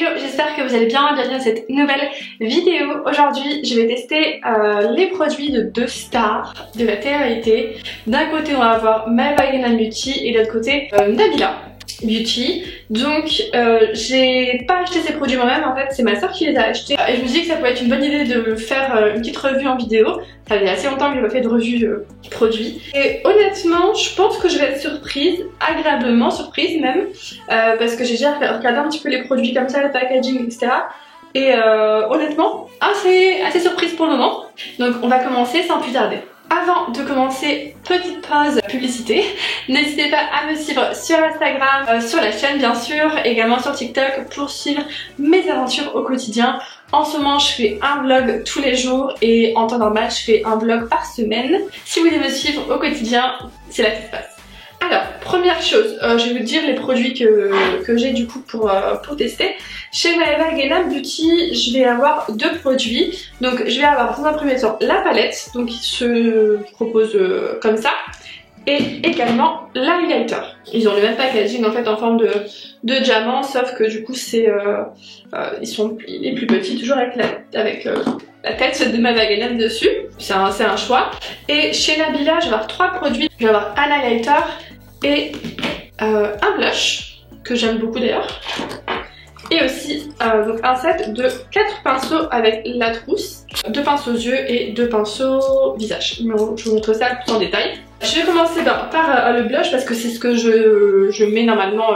Hello, j'espère que vous allez bien, bienvenue dans cette nouvelle vidéo. Aujourd'hui, je vais tester les produits de deux stars de la télé-réalité. D'un côté, on va avoir Maeva Guénam Beauty et de l'autre côté, Nabila Beauty. Donc, j'ai pas acheté ces produits moi-même, en fait, c'est ma soeur qui les a achetés. Et je me suis dit que ça pourrait être une bonne idée de faire une petite revue en vidéo. Ça fait assez longtemps que j'ai pas fait de revue produits. Et honnêtement, je pense que je vais être surprise, agréablement surprise même, parce que j'ai déjà regardé un petit peu les produits comme ça, le packaging, etc. Et honnêtement, assez surprise pour le moment. Donc on va commencer sans plus tarder. Avant de commencer, petite pause publicité. N'hésitez pas à me suivre sur Instagram, sur la chaîne bien sûr, également sur TikTok pour suivre mes aventures au quotidien. En ce moment, je fais un vlog tous les jours et en temps normal, je fais un vlog par semaine. Si vous voulez me suivre au quotidien, c'est là que ça se passe. Alors, première chose, je vais vous dire les produits que j'ai du coup pour tester. Chez Maeva Guénam Beauty, je vais avoir deux produits. Donc, je vais avoir dans un premier temps la palette, donc qui se propose comme ça, et également l'highlighter. Ils ont le même packaging en fait en forme de diamant, sauf que du coup ils sont les plus petits, toujours avec la tête de Maeva Guénam dessus. C'est un choix. Et chez Nabila, je vais avoir trois produits. Je vais avoir un highlighter et un blush que j'aime beaucoup d'ailleurs. Et aussi donc un set de 4 pinceaux avec la trousse, 2 pinceaux yeux et 2 pinceaux visage. Je vous montre ça plus en détail. Je vais commencer par le blush parce que c'est ce que je mets normalement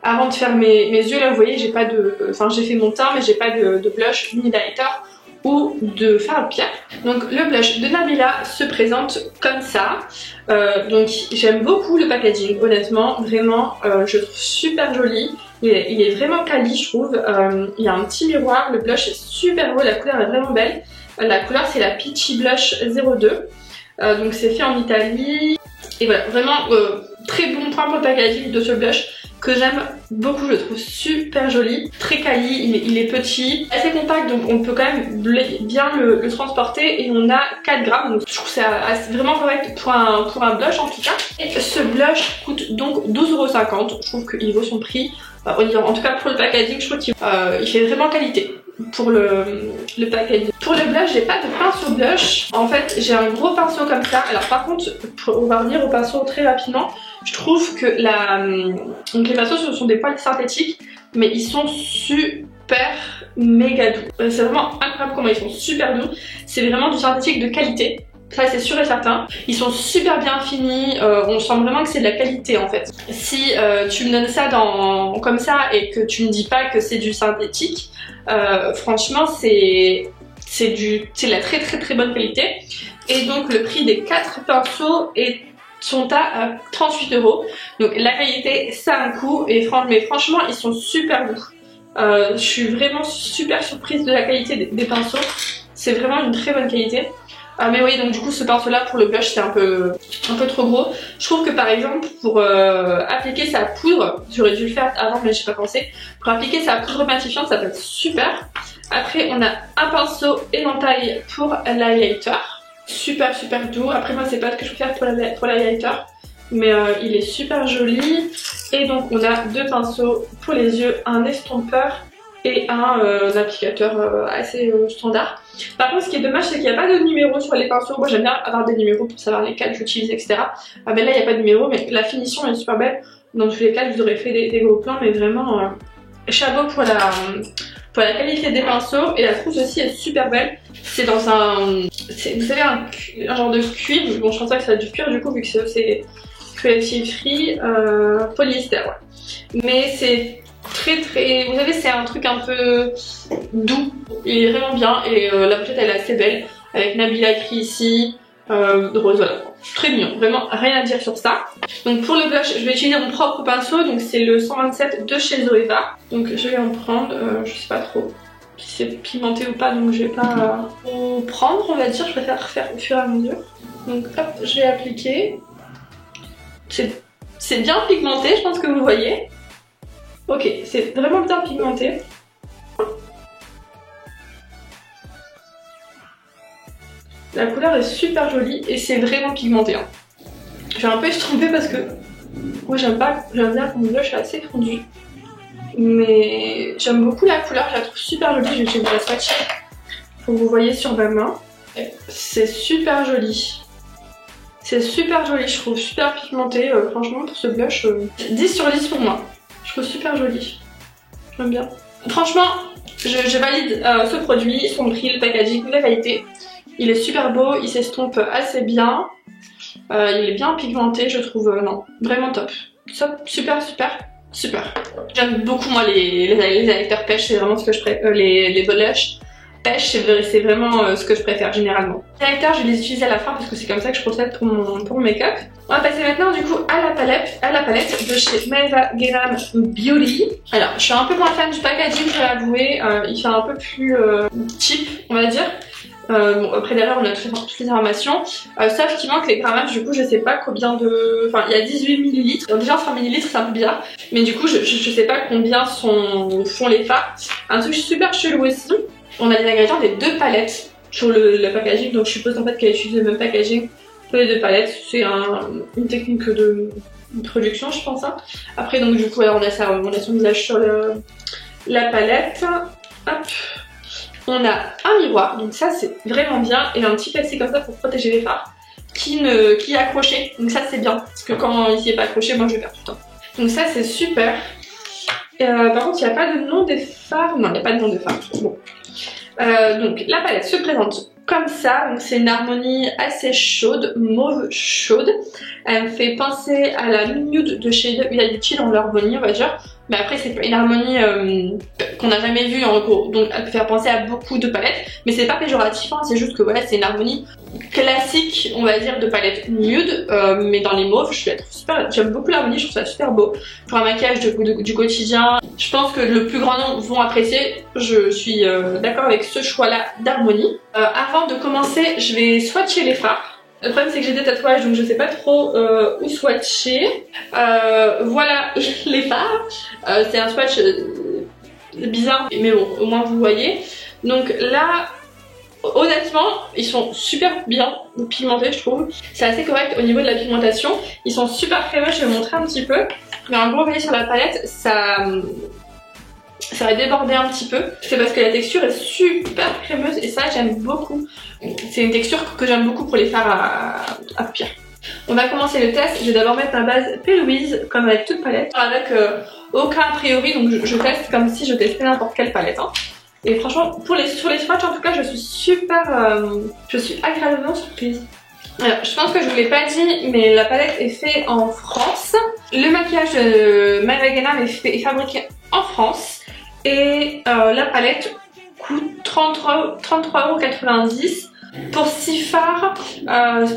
avant de faire mes yeux. Là vous voyez, j'ai pas de, j'ai fait mon teint mais j'ai pas de blush ni d'highlighter ou de fard à paupières. Donc le blush de Nabila se présente comme ça. Donc j'aime beaucoup le packaging, honnêtement, vraiment je le trouve super joli. Il est vraiment quali, je trouve. Il y a un petit miroir, le blush est super beau, la couleur est vraiment belle. La couleur c'est la Peachy Blush 02. Donc c'est fait en Italie. Et voilà, vraiment très bon point pour le packaging de ce blush que j'aime beaucoup, je le trouve super joli, très quali, il est petit, assez compact donc on peut quand même bien le transporter et on a 4 grammes donc je trouve que c'est vraiment correct pour un blush en tout cas. Et ce blush coûte donc 12,50 €, je trouve qu'il vaut son prix, en tout cas pour le packaging je trouve qu'il fait vraiment qualité. Pour le packaging. Pour le blush, j'ai pas de pinceau blush. En fait, j'ai un gros pinceau comme ça. Alors par contre, on va revenir au pinceau très rapidement. Je trouve que donc les pinceaux ce sont des poils synthétiques, mais ils sont super méga doux. C'est vraiment incroyable comment ils sont super doux. C'est vraiment du synthétique de qualité. Ça c'est sûr et certain. Ils sont super bien finis, on sent vraiment que c'est de la qualité en fait. Si tu me donnes ça comme ça et que tu me dis pas que c'est du synthétique, franchement c'est de la très bonne qualité. Et donc le prix des 4 pinceaux sont à 38 €. Donc la qualité ça a un coût mais franchement ils sont super doux. Je suis vraiment super surprise de la qualité des pinceaux. C'est vraiment une très bonne qualité. Mais oui, donc du coup ce pinceau là pour le blush c'est un peu trop gros. Je trouve que par exemple pour appliquer sa poudre, j'aurais dû le faire avant mais j'ai pas pensé. Pour appliquer sa poudre matifiante ça peut être super. Après on a un pinceau éventail pour l'highlighter. Super doux. Après moi c'est pas ce que je préfère pour l'highlighter. Mais il est super joli. Et donc on a deux pinceaux pour les yeux, un estompeur et un applicateur assez standard. Par contre ce qui est dommage c'est qu'il n'y a pas de numéro sur les pinceaux. Moi j'aime bien avoir des numéros pour savoir lesquels j'utilise etc. Mais là il n'y a pas de numéro mais la finition est super belle. Dans tous les cas je vous aurais fait des gros plans mais vraiment chapeau pour la qualité des pinceaux. Et la trousse aussi est super belle. C'est dans vous savez un genre de cuivre. Bon je pense pas que ça va être du cuir du coup vu que c'est cruelty free polyester ouais. Mais c'est très vous savez c'est un truc un peu doux, il est vraiment bien et la pochette elle est assez belle avec Nabila écrit ici, rose voilà, très mignon, vraiment rien à dire sur ça. Donc pour le blush je vais utiliser mon propre pinceau, donc c'est le 127 de chez Zoeva. Donc je vais en prendre, je sais pas trop si c'est pigmenté ou pas donc je vais pas en prendre on va dire, je préfère faire au fur et à mesure. Donc hop je vais appliquer, c'est bien pigmenté je pense que vous voyez. Ok, c'est vraiment bien pigmenté. La couleur est super jolie et c'est vraiment pigmenté. Hein. Je vais un peu estomper parce que moi j'aime bien que mon blush est assez fondu. mais j'aime beaucoup la couleur, je la trouve super jolie. Je vais vous la swatcher pour que vous voyez sur ma main. C'est super joli. C'est super joli, je trouve, super pigmenté. Franchement, pour ce blush, 10 sur 10 pour moi. Je trouve super joli. J'aime bien. Franchement, je valide ce produit, son prix, le packaging, la qualité. Il est super beau, il s'estompe assez bien. Il est bien pigmenté, je trouve. Non, vraiment top. Super, super, super. J'aime beaucoup, moi, les électeurs pêche, c'est vraiment ce que je préfère. Les blushs pêche, c'est vraiment ce que je préfère généralement. Les électeurs, je vais les utiliser à la fin parce que c'est comme ça que je procède pour mon make-up. On va passer maintenant du coup à la palette de chez Maeva Guéram Beauty. Alors, je suis un peu moins fan du packaging, je vais l'avouer. Il fait un peu plus cheap, on va dire. Bon, après derrière on a toutes les informations, sauf qu'il manque les grammages. Du coup je sais pas combien de... Enfin il y a 18 ml, donc déjà 100 ml c'est un peu bizarre, mais du coup je sais pas combien font les fards. Un truc super chelou aussi, on a les ingrédients des deux palettes sur le packaging, donc je suppose en fait qu'elle utilise le même packaging pour les deux palettes. C'est une technique de production je pense, hein. Après donc du coup alors, on a son visage sur la palette. Hop. On a un miroir, donc ça c'est vraiment bien, et un petit plastique comme ça pour protéger les fards qui est accroché, donc ça c'est bien, parce que quand il n'y est pas accroché, moi je vais perdre tout le temps. Donc ça c'est super. Par contre il n'y a pas de nom des fards, non il n'y a pas de nom des fards, bon. Donc la palette se présente comme ça, donc c'est une harmonie assez chaude, mauve chaude. Elle me fait penser à la nude de chez Reality dans leur bonnie on va dire. Mais après c'est pas une harmonie qu'on n'a jamais vue en gros, donc elle peut faire penser à beaucoup de palettes, mais c'est pas péjoratif, hein, c'est juste que voilà c'est une harmonie classique on va dire de palette nude, mais dans les mauves je la trouve super, j'aime beaucoup l'harmonie, je trouve ça super beau. Pour un maquillage du quotidien, je pense que le plus grand nombre vont apprécier, je suis d'accord avec ce choix là d'harmonie. Avant de commencer je vais swatcher les fards. Le problème c'est que j'ai des tatouages donc je sais pas trop où swatcher. Voilà les fards. C'est un swatch bizarre mais bon au moins vous voyez. Donc là honnêtement ils sont super bien pigmentés je trouve. C'est assez correct au niveau de la pigmentation. Ils sont super crémeux, je vais vous montrer un petit peu. Mais en gros vous voyez sur la palette ça va déborder un petit peu. C'est parce que la texture est super crémeuse et ça j'aime beaucoup. C'est une texture que j'aime beaucoup pour les fards à paupières. On va commencer le test. Je vais d'abord mettre ma base P. Louise comme avec toute palette. Avec aucun a priori, donc je teste comme si je testais n'importe quelle palette. Hein. Et franchement sur les swatchs en tout cas je suis agréablement surprise. Alors, je pense que je vous l'ai pas dit, mais la palette est faite en France. Le maquillage de Maeva Guéram est fabriqué en France. Et la palette coûte 33,90 € pour 6 fards.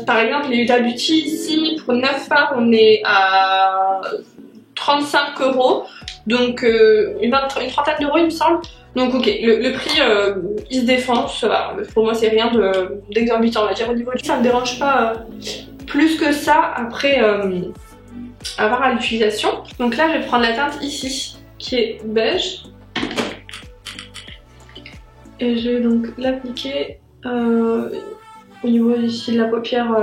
Par exemple, les Huda Beauty ici, pour 9 fards, on est à 35 €. Donc une trentaine d'euros il me semble. Donc ok, le prix il se défend, ça va. Pour moi c'est rien d'exorbitant on va dire au niveau du... Ça me dérange pas plus que ça après avoir à l'utilisation. Donc là je vais prendre la teinte ici qui est beige. Et je vais donc l'appliquer au niveau ici de la paupière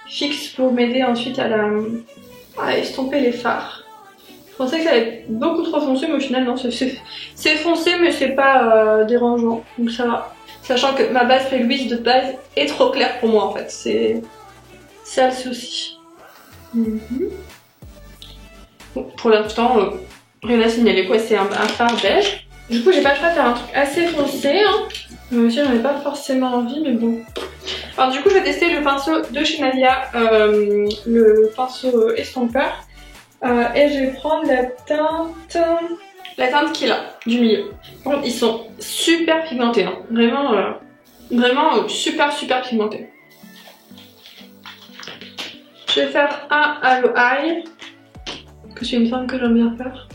fixe pour m'aider ensuite à estomper les fards. Je pensais que ça allait être beaucoup trop foncé, mais au final non, c'est foncé mais c'est pas dérangeant, donc ça va. Sachant que ma base P. Louise de base est trop claire pour moi en fait, c'est ça le souci. Bon, pour l'instant, rien à signaler quoi, c'est un fard beige. Du coup j'ai pas le choix de faire un truc assez foncé, hein. Mais aussi j'en ai pas forcément envie mais bon. Alors du coup je vais tester le pinceau de chez Navia, le pinceau estompeur. Et je vais prendre la teinte qui est là, du milieu. Par contre ils sont super pigmentés, hein. Vraiment super pigmentés. Je vais faire un Halo Eye, que c'est une forme que j'aime bien faire.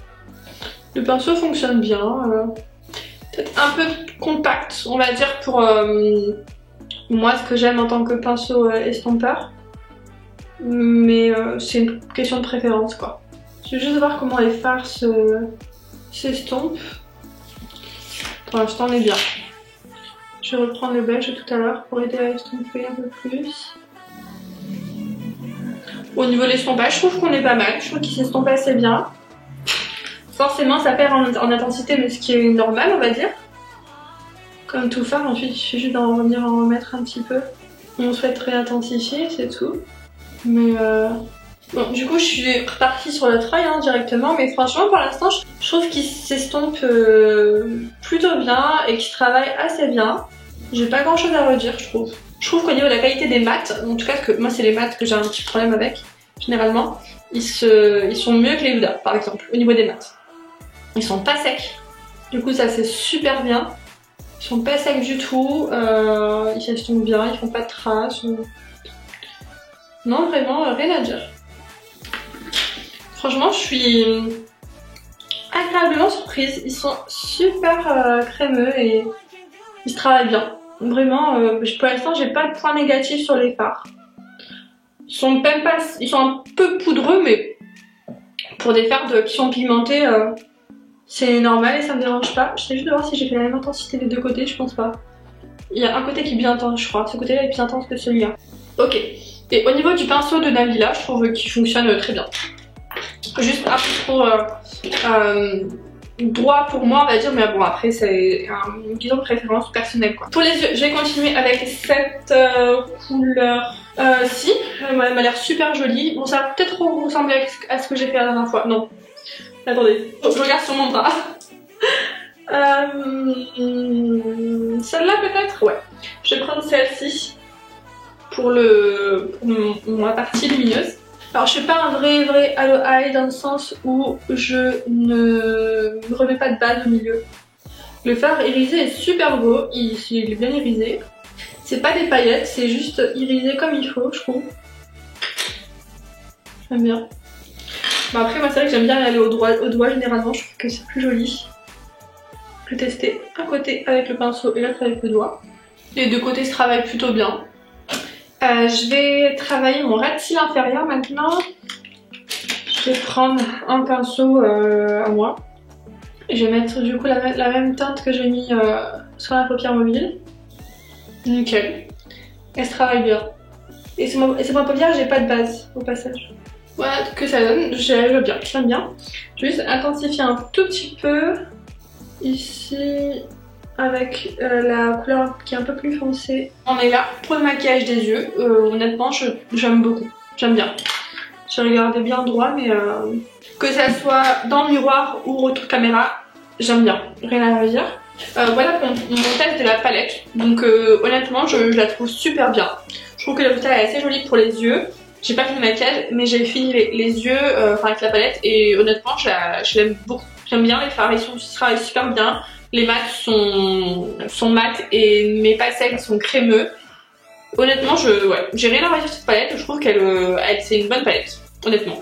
Le pinceau fonctionne bien, peut-être un peu compact on va dire pour moi ce que j'aime en tant que pinceau estompeur, mais c'est une question de préférence quoi. Je vais juste voir comment les fards s'estompent. Pour l'instant on est bien. Je vais reprendre le beige de tout à l'heure pour aider à estomper un peu plus. Au niveau de l'estompage je trouve qu'on est pas mal, je trouve qu'il s'estompe assez bien. Forcément ça perd en intensité, mais ce qui est normal on va dire. Comme tout fard, ensuite il suffit juste d'en revenir en remettre un petit peu. On souhaite réintensifier, c'est tout. Mais bon, du coup je suis repartie sur le trail directement, mais franchement pour l'instant je trouve qu'il s'estompe plutôt bien et qu'il travaille assez bien. J'ai pas grand chose à redire je trouve. Je trouve qu'au niveau de la qualité des mats, en tout cas que moi c'est les mats que j'ai un petit problème avec, généralement, ils sont mieux que les Huda par exemple, au niveau des mats. Ils sont pas secs, du coup ça c'est super bien. Ils sont pas secs du tout, ils s'estompent bien, ils font pas de traces. Non vraiment rien à dire. Franchement je suis agréablement surprise, ils sont super crémeux et ils se travaillent bien. Vraiment, pour l'instant j'ai pas de point négatif sur les fards. Ils sont un peu poudreux, mais pour des fards qui sont pigmentés, c'est normal et ça me dérange pas. Je sais juste de voir si j'ai fait la même intensité des deux côtés, je pense pas. Il y a un côté qui est bien intense, je crois. Ce côté-là est plus intense que celui-là. Ok. Et au niveau du pinceau de Nabila, je trouve qu'il fonctionne très bien. Juste un peu trop droit pour moi, on va dire, mais bon, après, c'est une question de préférence personnelle, quoi. Pour les yeux, je vais continuer avec cette couleur-ci. Elle m'a l'air super jolie. Bon, ça va peut-être trop ressembler à ce que j'ai fait la dernière fois. Non. Attendez, je regarde sur mon bras. Celle-là, peut-être? Ouais. Je vais prendre celle-ci pour ma partie lumineuse. Alors je suis pas un vrai halo eye dans le sens où je ne me remets pas de base au milieu. Le fard irisé est super beau, il est bien irisé. C'est pas des paillettes, c'est juste irisé comme il faut, je trouve. J'aime bien. Bon après moi c'est vrai que j'aime bien aller au doigt généralement, je trouve que c'est plus joli. Je vais tester un côté avec le pinceau et l'autre avec le doigt. Les deux côtés se travaillent plutôt bien. Je vais travailler mon ras de cils inférieur maintenant. Je vais prendre un pinceau à moi. Je vais mettre du coup la même teinte que j'ai mis sur la paupière mobile. Nickel. Elle se travaille bien. Et sur ma paupière, j'ai pas de base au passage. Voilà que ça donne. J'aime bien. Je vais juste intensifier un tout petit peu ici. Avec la couleur qui est un peu plus foncée. On est là pour le maquillage des yeux. Honnêtement, j'aime beaucoup. J'aime bien. Je regardais bien droit, mais que ça soit dans le miroir ou retour caméra, j'aime bien. Rien à dire. Voilà pour mon test de la palette. Donc honnêtement, je la trouve super bien. Je trouve que le résultat est assez joli pour les yeux. J'ai pas fini le maquillage, mais j'ai fini les yeux avec la palette et honnêtement, je l'aime beaucoup. J'aime bien les fards, ils travaillent super bien. Les mats sont mats et mes pastels sont crémeux. Honnêtement, j'ai rien à redire sur cette palette. Je trouve c'est une bonne palette, honnêtement.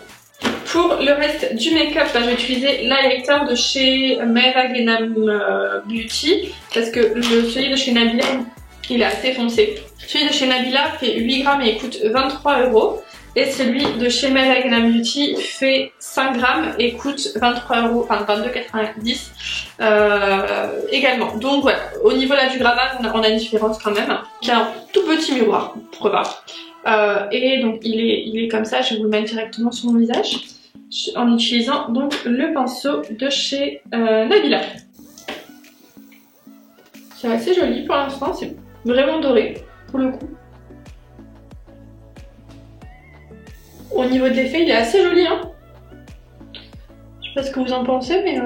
Pour le reste du make-up, je vais utiliser l'highlighter de chez Maeva Genam Beauty parce que celui de chez Nabila, il est assez foncé. Celui de chez Nabila fait 8 grammes et il coûte 23 €. Et celui de chez Maeva Genam Beauty fait 5 grammes et coûte 23 €, enfin 22,90 également. Donc voilà, au niveau là du grammage, on a une différence quand même. Il y a un tout petit miroir, pourquoi pas. Et donc il est comme ça, je vais vous le mettre directement sur mon visage en utilisant donc le pinceau de chez Nabila. C'est assez joli pour l'instant, c'est vraiment doré pour le coup. Au niveau de l'effet, il est assez joli, hein. Je sais pas ce que vous en pensez, mais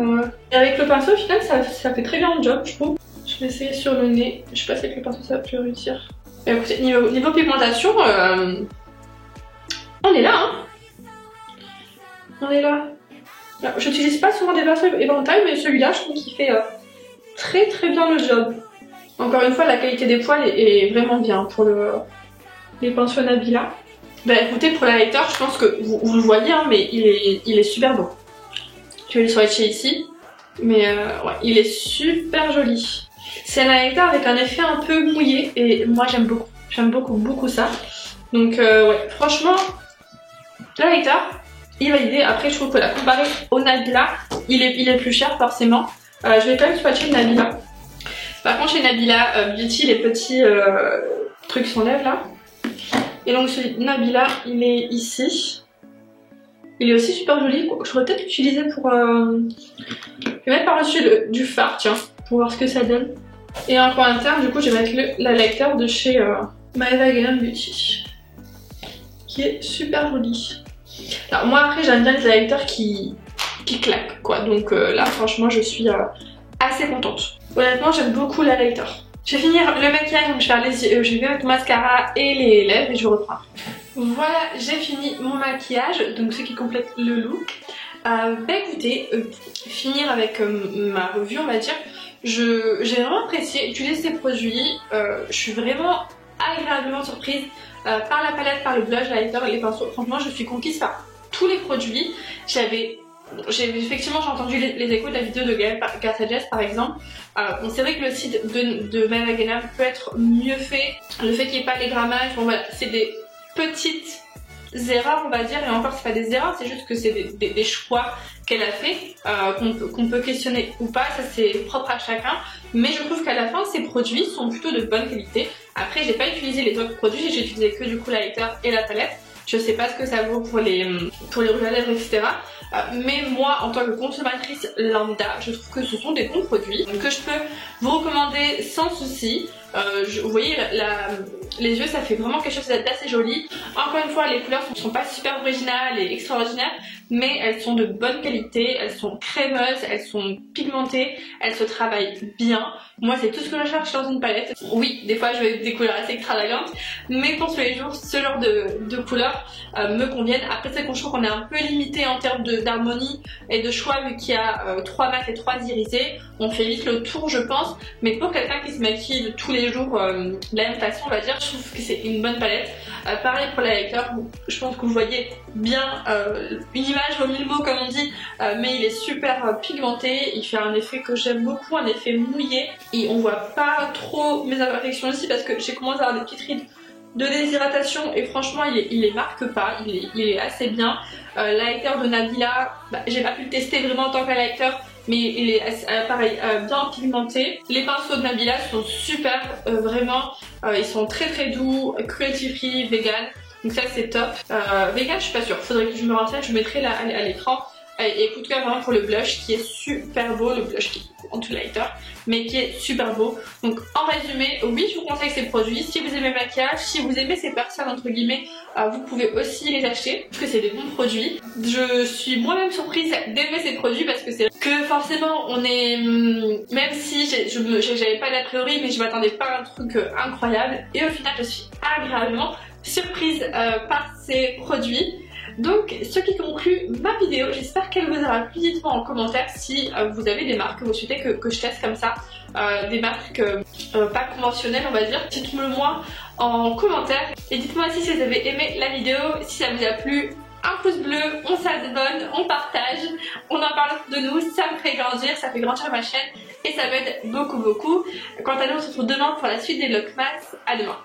avec le pinceau, au final, ça fait très bien le job, je trouve. Je vais essayer sur le nez. Je sais pas si avec le pinceau, ça va plus réussir. Mais écoutez, niveau pigmentation, on est là, hein. On est là. J'utilise pas souvent des pinceaux éventail, mais celui-là, je trouve qu'il fait très bien le job. Encore une fois, la qualité des poils est vraiment bien pour les pinceaux Nabila. Bah écoutez, pour l'highlighter, je pense que vous le voyez, hein, mais il est super beau. Je vais le swatcher ici. Mais ouais, il est super joli. C'est un highlighter avec un effet un peu mouillé et moi j'aime beaucoup. J'aime beaucoup ça. Donc ouais, franchement, l'highlighter, il est validé. Après, je trouve que la comparé au Nabila, il est plus cher forcément. Je vais quand même swatcher le Nabila. Par contre, chez Nabila Beauty, les petits trucs s'enlèvent là. Et donc celui de Nabila, il est ici. Il est aussi super joli. Je pourrais peut-être l'utiliser pour... Je vais mettre par-dessus du fard, tiens, pour voir ce que ça donne. Et en coin interne, du coup, je vais mettre l'highlighter de chez Maeva Glam Beauty, qui est super joli. Alors moi après j'aime bien les highlighters qui claquent quoi, donc là franchement je suis assez contente. Honnêtement j'aime beaucoup l'highlighter. Je vais finir le maquillage, donc je vais faire les yeux, je vais mettre le mascara et les lèvres et je reprends. Voilà, j'ai fini mon maquillage, donc ce qui complète le look. Bah écoutez, finir avec ma revue on va dire. J'ai vraiment apprécié utiliser ces produits, je suis vraiment agréablement surprise par la palette, par le blush, l'highlighter et les pinceaux. Franchement je suis conquise par tous les produits. Effectivement j'ai entendu les échos de la vidéo de Gaëlle Garcia-Jess par exemple. Bon, c'est vrai que le site de Maeva Glam peut être mieux fait, le fait qu'il n'y ait pas les grammages, bon voilà, c'est des petites erreurs on va dire, et encore c'est pas des erreurs, c'est juste que c'est des choix qu'elle a fait, qu'on peut questionner ou pas, ça c'est propre à chacun, mais je trouve qu'à la fin ces produits sont plutôt de bonne qualité. Après j'ai pas utilisé les autres produits, j'ai utilisé que du coup l'highlighter et la palette. Je sais pas ce que ça vaut pour les rouges à lèvres, etc. Mais moi, en tant que consommatrice lambda, je trouve que ce sont des bons produits que je peux vous recommander sans souci. Vous voyez, les yeux, ça fait vraiment quelque chose d'assez joli. Encore une fois, les couleurs ne sont pas super originales et extraordinaires, mais elles sont de bonne qualité, elles sont crémeuses, elles sont pigmentées, elles se travaillent bien. Moi, c'est tout ce que je cherche dans une palette. Oui, des fois, je veux des couleurs assez extravagantes, mais pour tous les jours, ce genre de couleurs me conviennent. Après, c'est qu'on trouve qu'on est un peu limité en termes d'harmonie et de choix, vu qu'il y a 3 mat et 3 irisés. On fait vite le tour, je pense, mais pour quelqu'un qui se maquille de tous les jours de la même façon, on va dire, je trouve que c'est une bonne palette. Pareil pour l'highlighter, je pense que vous voyez bien, une image vaut 1000 mots comme on dit, mais il est super pigmenté, il fait un effet que j'aime beaucoup, un effet mouillé, et on voit pas trop mes imperfections ici parce que j'ai commencé à avoir des petites rides de déshydratation et franchement il les marque pas, il est assez bien. L'highlighter de Nabila, j'ai pas pu le tester vraiment en tant qu'highlighter, mais il est pareil, bien pigmenté. Les pinceaux de Nabila sont super, vraiment, ils sont très doux, cruelty free, vegan, donc ça c'est top. Vegan je suis pas sûre, faudrait que je me renseigne, je vous mettrai là à l'écran. Et coup de cœur vraiment pour le blush qui est super beau, le blush qui est en tout lighter, mais qui est super beau. Donc en résumé, oui je vous conseille ces produits. Si vous aimez le maquillage, si vous aimez ces personnes entre guillemets, vous pouvez aussi les acheter parce que c'est des bons produits. Je suis moi-même surprise d'aimer ces produits parce que c'est que forcément on est, même si j'avais pas d'a priori, mais je m'attendais pas à un truc incroyable, et au final je suis agréablement surprise par ces produits. Donc ce qui conclut ma vidéo, j'espère qu'elle vous aura plu. Dites-moi en commentaire si vous avez des marques que vous souhaitez que je teste comme ça, des marques pas conventionnelles on va dire. Dites-le moi en commentaire et dites-moi aussi si vous avez aimé la vidéo, si ça vous a plu. Un pouce bleu, on s'abonne, on partage, on en parle de nous, ça me fait grandir, ça fait grandir ma chaîne et ça m'aide beaucoup. Quant à nous, on se retrouve demain pour la suite des Vlogmas. À demain.